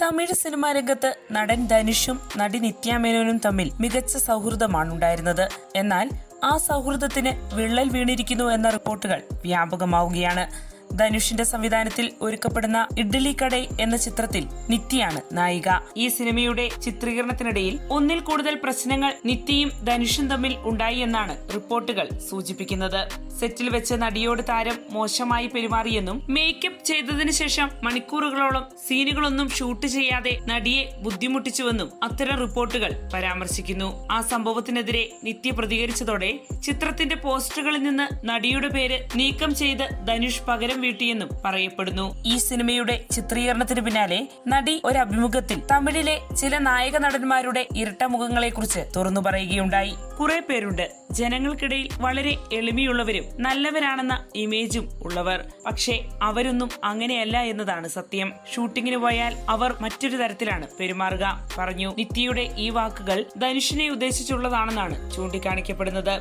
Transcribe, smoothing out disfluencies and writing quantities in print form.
Tamil cinema രംഗത്ത് നടൻ ധനുഷും നടി നിത്യ മേനോനും തമ്മിൽ മികച്ച സൗഹൃദമാണുണ്ടായിരുന്നത്. എന്നാൽ ആ സൗഹൃദത്തിന് വിള്ളൽ വീണിരിക്കുന്നു എന്ന റിപ്പോർട്ടുകൾ വ്യാപകമാവുകയാണ്. ധനുഷിന്റെ സംവിധാനത്തിൽ ഒരുക്കപ്പെടുന്ന ഇഡ്ഡലി കടൈ എന്ന ചിത്രത്തിൽ നിത്യയാണ് നായിക. ഈ സിനിമയുടെ ചിത്രീകരണത്തിനിടയിൽ ഒന്നിൽ കൂടുതൽ പ്രശ്നങ്ങൾ നിത്യയും ധനുഷും തമ്മിൽ ഉണ്ടായി എന്നാണ് റിപ്പോർട്ടുകൾ സൂചിപ്പിക്കുന്നത്. സെറ്റിൽ വെച്ച് നടിയോട് താരം മോശമായി പെരുമാറിയെന്നും മേക്കപ്പ് ചെയ്തതിനു ശേഷം മണിക്കൂറുകളോളം സീനുകളൊന്നും ഷൂട്ട് ചെയ്യാതെ നടിയെ ബുദ്ധിമുട്ടിച്ചുവെന്നും അത്തരം റിപ്പോർട്ടുകൾ പരാമർശിക്കുന്നു. ആ സംഭവത്തിനെതിരെ നിത്യ പ്രതികരിച്ചതോടെ ചിത്രത്തിന്റെ പോസ്റ്ററുകളിൽ നിന്ന് നടിയുടെ പേര് നീക്കം ചെയ്ത് ധനുഷ് പകരം വീട്ടിയെന്നും പറയപ്പെടുന്നു. ഈ സിനിമയുടെ ചിത്രീകരണത്തിന് പിന്നാലെ നടി ഒരു അഭിമുഖത്തിൽ തമിഴിലെ ചില നായക നടന്മാരുടെ ഇരട്ട മുഖങ്ങളെ കുറിച്ച് തുറന്നു പറയുകയുണ്ടായി. കുറെ പേരുണ്ട്, ജനങ്ങൾക്കിടയിൽ വളരെ എളിമയുള്ളവരും നല്ലവരാണെന്ന ഇമേജും ഉള്ളവർ. പക്ഷേ അവരൊന്നും അങ്ങനെയല്ല എന്നതാണ് സത്യം. ഷൂട്ടിങ്ങിന് പോയാൽ അവർ മറ്റൊരു തരത്തിലാണ് പെരുമാറുക പറഞ്ഞു. നിത്യയുടെ ഈ വാക്കുകൾ ധനുഷിനെ ഉദ്ദേശിച്ചുള്ളതാണെന്നാണ് ചൂണ്ടിക്കാണിക്കപ്പെടുന്നത്.